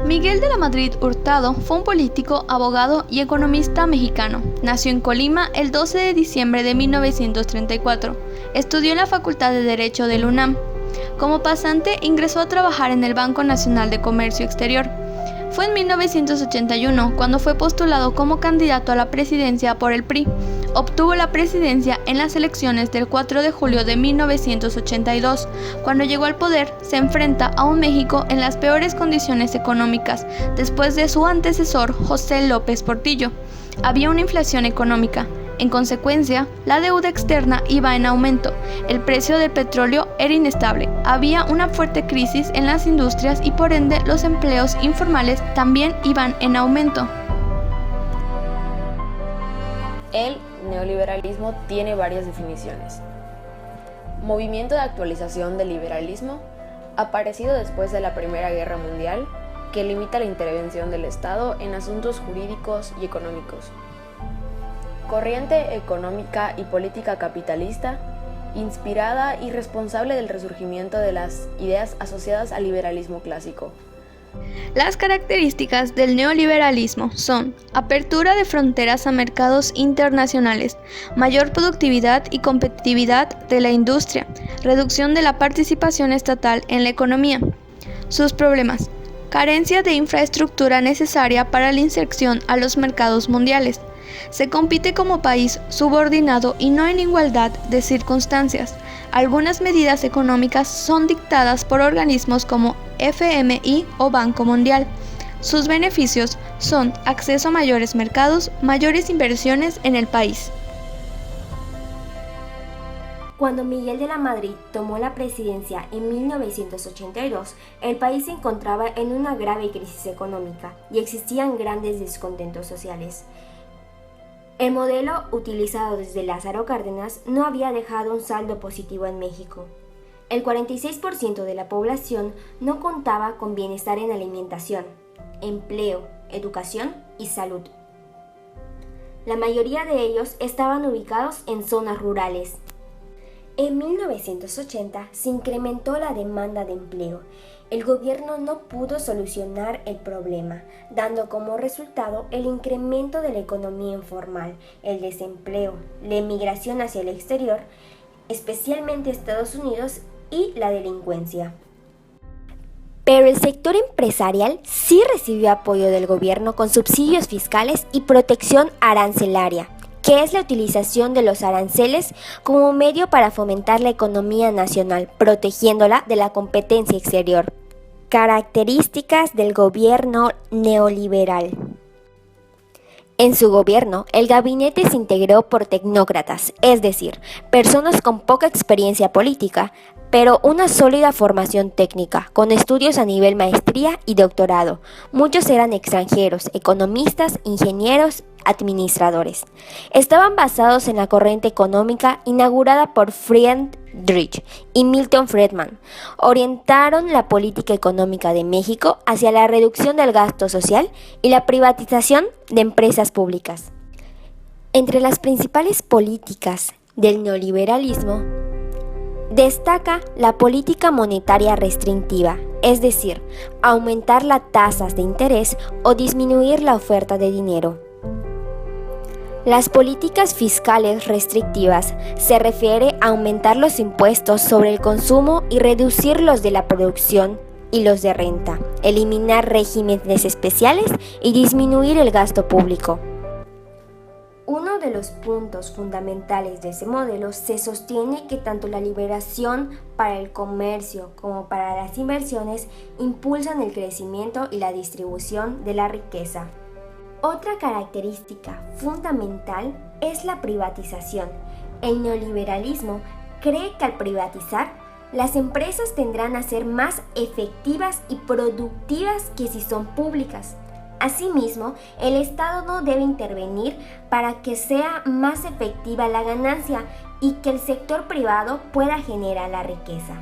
Miguel de la Madrid Hurtado fue un político, abogado y economista mexicano. Nació en Colima el 12 de diciembre de 1934. Estudió en la Facultad de Derecho de la UNAM. Como pasante, ingresó a trabajar en el Banco Nacional de Comercio Exterior. Fue en 1981 cuando fue postulado como candidato a la presidencia por el PRI. Obtuvo la presidencia en las elecciones del 4 de julio de 1982. Cuando llegó al poder, se enfrenta a un México en las peores condiciones económicas, después de su antecesor José López Portillo. Había una inflación económica. En consecuencia, la deuda externa iba en aumento, el precio del petróleo era inestable, había una fuerte crisis en las industrias y por ende los empleos informales también iban en aumento. El neoliberalismo tiene varias definiciones. Movimiento de actualización del liberalismo, aparecido después de la Primera Guerra Mundial, que limita la intervención del Estado en asuntos jurídicos y económicos. Corriente económica y política capitalista, inspirada y responsable del resurgimiento de las ideas asociadas al liberalismo clásico. Las características del neoliberalismo son apertura de fronteras a mercados internacionales, mayor productividad y competitividad de la industria, reducción de la participación estatal en la economía. Sus problemas: carencia de infraestructura necesaria para la inserción a los mercados mundiales. Se compite como país subordinado y no en igualdad de circunstancias. Algunas medidas económicas son dictadas por organismos como FMI o Banco Mundial. Sus beneficios son acceso a mayores mercados, mayores inversiones en el país. Cuando Miguel de la Madrid tomó la presidencia en 1982, el país se encontraba en una grave crisis económica y existían grandes descontentos sociales. El modelo utilizado desde Lázaro Cárdenas no había dejado un saldo positivo en México. El 46% de la población no contaba con bienestar en alimentación, empleo, educación y salud. La mayoría de ellos estaban ubicados en zonas rurales. En 1980 se incrementó la demanda de empleo. El gobierno no pudo solucionar el problema, dando como resultado el incremento de la economía informal, el desempleo, la emigración hacia el exterior, especialmente Estados Unidos, y la delincuencia. Pero el sector empresarial sí recibió apoyo del gobierno con subsidios fiscales y protección arancelaria, que es la utilización de los aranceles como medio para fomentar la economía nacional, protegiéndola de la competencia exterior. Características del gobierno neoliberal. En su gobierno, el gabinete se integró por tecnócratas, es decir, personas con poca experiencia política, pero una sólida formación técnica, con estudios a nivel maestría y doctorado. Muchos eran extranjeros, economistas, ingenieros, administradores. Estaban basados en la corriente económica inaugurada por Friedrich y Milton Friedman. Orientaron la política económica de México hacia la reducción del gasto social y la privatización de empresas públicas. Entre las principales políticas del neoliberalismo, destaca la política monetaria restrictiva, es decir, aumentar las tasas de interés o disminuir la oferta de dinero. Las políticas fiscales restrictivas se refiere a aumentar los impuestos sobre el consumo y reducir los de la producción y los de renta, eliminar regímenes especiales y disminuir el gasto público. Uno de los puntos fundamentales de ese modelo se sostiene que tanto la liberación para el comercio como para las inversiones impulsan el crecimiento y la distribución de la riqueza. Otra característica fundamental es la privatización. El neoliberalismo cree que al privatizar, las empresas tendrán a ser más efectivas y productivas que si son públicas. Asimismo, el Estado no debe intervenir para que sea más efectiva la ganancia y que el sector privado pueda generar la riqueza.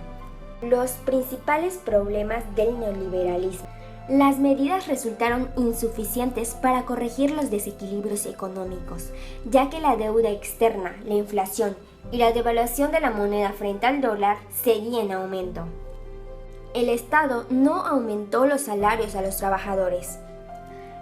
Los principales problemas del neoliberalismo. Las medidas resultaron insuficientes para corregir los desequilibrios económicos, ya que la deuda externa, la inflación y la devaluación de la moneda frente al dólar seguía en aumento. El Estado no aumentó los salarios a los trabajadores.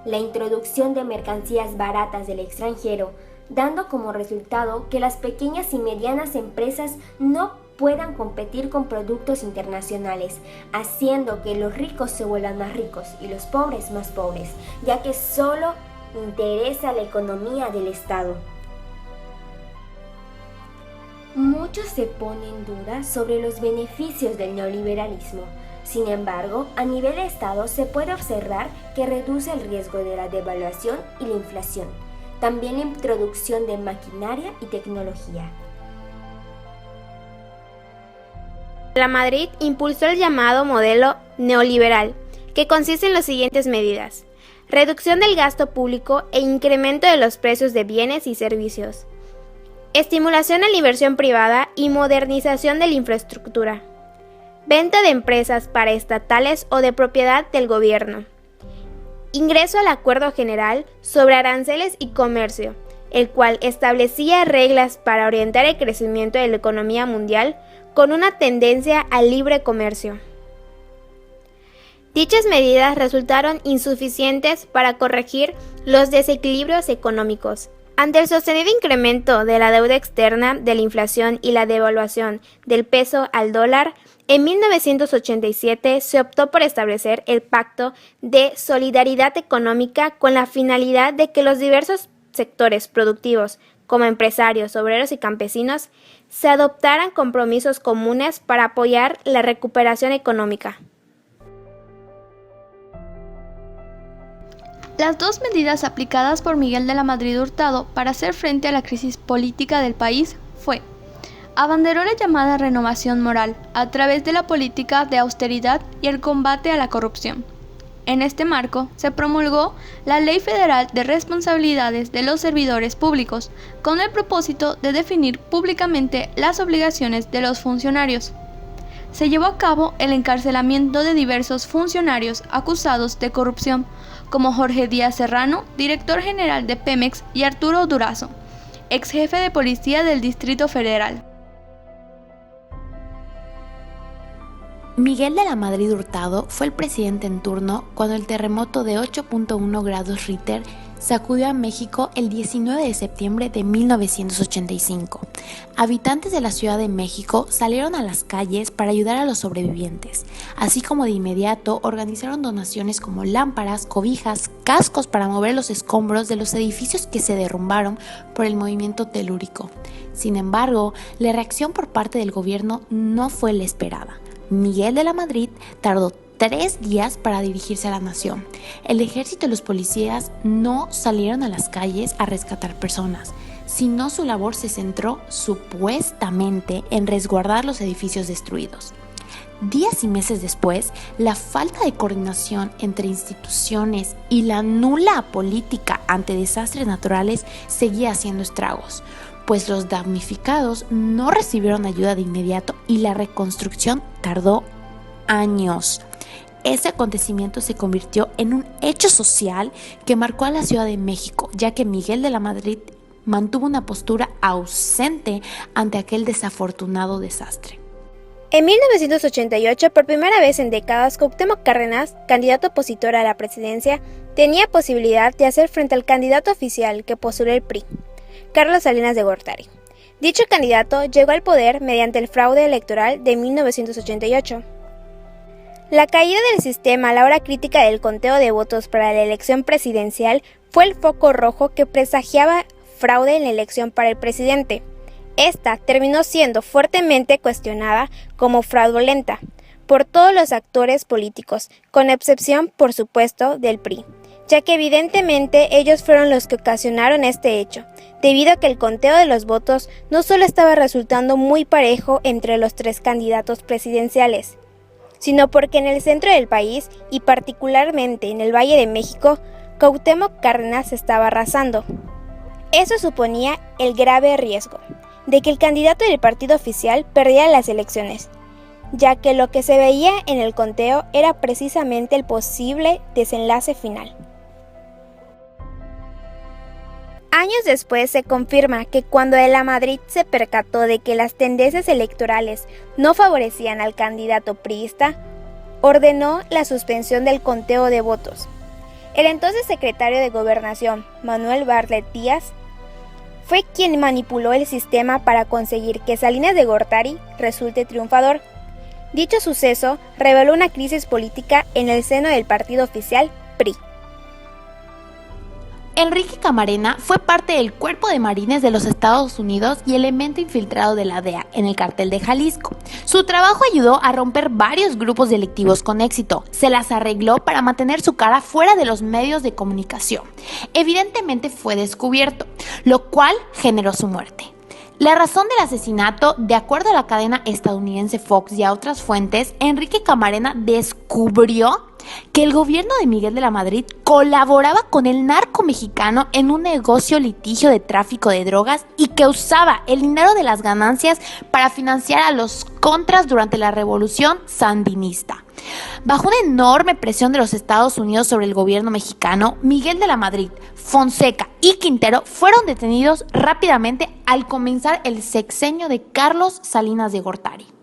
La introducción de mercancías baratas del extranjero, dando como resultado que las pequeñas y medianas empresas no puedan competir con productos internacionales, haciendo que los ricos se vuelvan más ricos y los pobres más pobres, ya que solo interesa la economía del Estado. Muchos se ponen en duda sobre los beneficios del neoliberalismo. Sin embargo, a nivel de Estado se puede observar que reduce el riesgo de la devaluación y la inflación. También la introducción de maquinaria y tecnología. La Madrid impulsó el llamado modelo neoliberal, que consiste en las siguientes medidas: reducción del gasto público e incremento de los precios de bienes y servicios, estimulación a la inversión privada y modernización de la infraestructura, venta de empresas paraestatales o de propiedad del gobierno, ingreso al Acuerdo General sobre Aranceles y Comercio, el cual establecía reglas para orientar el crecimiento de la economía mundial con una tendencia al libre comercio. Dichas medidas resultaron insuficientes para corregir los desequilibrios económicos. Ante el sostenido incremento de la deuda externa, de la inflación y la devaluación del peso al dólar, en 1987 se optó por establecer el Pacto de Solidaridad Económica con la finalidad de que los diversos sectores productivos, como empresarios, obreros y campesinos, se adoptaran compromisos comunes para apoyar la recuperación económica. Las dos medidas aplicadas por Miguel de la Madrid Hurtado para hacer frente a la crisis política del país fue: abanderó la llamada renovación moral a través de la política de austeridad y el combate a la corrupción. En este marco, se promulgó la Ley Federal de Responsabilidades de los Servidores Públicos, con el propósito de definir públicamente las obligaciones de los funcionarios. Se llevó a cabo el encarcelamiento de diversos funcionarios acusados de corrupción, como Jorge Díaz Serrano, director general de Pemex, y Arturo Durazo, ex jefe de policía del Distrito Federal. Miguel de la Madrid Hurtado fue el presidente en turno cuando el terremoto de 8.1 grados Richter sacudió a México el 19 de septiembre de 1985. Habitantes de la Ciudad de México salieron a las calles para ayudar a los sobrevivientes, así como de inmediato organizaron donaciones como lámparas, cobijas, cascos para mover los escombros de los edificios que se derrumbaron por el movimiento telúrico. Sin embargo, la reacción por parte del gobierno no fue la esperada. Miguel de la Madrid tardó 3 días para dirigirse a la nación. El ejército y los policías no salieron a las calles a rescatar personas, sino su labor se centró supuestamente en resguardar los edificios destruidos. Días y meses después, la falta de coordinación entre instituciones y la nula política ante desastres naturales seguía haciendo estragos, pues los damnificados no recibieron ayuda de inmediato y la reconstrucción tardó años. Ese acontecimiento se convirtió en un hecho social que marcó a la Ciudad de México, ya que Miguel de la Madrid mantuvo una postura ausente ante aquel desafortunado desastre. En 1988, por primera vez en décadas, Cuauhtémoc Cárdenas, candidato opositor a la presidencia, tenía posibilidad de hacer frente al candidato oficial que postuló el PRI, Carlos Salinas de Gortari. Dicho candidato llegó al poder mediante el fraude electoral de 1988. La caída del sistema a la hora crítica del conteo de votos para la elección presidencial fue el foco rojo que presagiaba fraude en la elección para el presidente. Esta terminó siendo fuertemente cuestionada como fraudulenta por todos los actores políticos, con excepción, por supuesto, del PRI, ya que evidentemente ellos fueron los que ocasionaron este hecho, debido a que el conteo de los votos no solo estaba resultando muy parejo entre los 3 candidatos presidenciales, sino porque en el centro del país, y particularmente en el Valle de México, Cuauhtémoc Cárdenas estaba arrasando. Eso suponía el grave riesgo de que el candidato del partido oficial perdiera las elecciones, ya que lo que se veía en el conteo era precisamente el posible desenlace final. Años después se confirma que cuando de la Madrid se percató de que las tendencias electorales no favorecían al candidato priista, ordenó la suspensión del conteo de votos. El entonces secretario de Gobernación, Manuel Bartlett Díaz, fue quien manipuló el sistema para conseguir que Salinas de Gortari resulte triunfador. Dicho suceso reveló una crisis política en el seno del partido oficial PRI. Enrique Camarena fue parte del Cuerpo de Marines de los Estados Unidos y elemento infiltrado de la DEA en el Cártel de Jalisco. Su trabajo ayudó a romper varios grupos delictivos con éxito. Se las arregló para mantener su cara fuera de los medios de comunicación. Evidentemente fue descubierto, lo cual generó su muerte. La razón del asesinato, de acuerdo a la cadena estadounidense Fox y a otras fuentes, Enrique Camarena descubrió que el gobierno de Miguel de la Madrid colaboraba con el narco mexicano en un negocio litigio de tráfico de drogas y que usaba el dinero de las ganancias para financiar a los contras durante la revolución sandinista. Bajo una enorme presión de los Estados Unidos sobre el gobierno mexicano, Miguel de la Madrid, Fonseca y Quintero fueron detenidos rápidamente al comenzar el sexenio de Carlos Salinas de Gortari.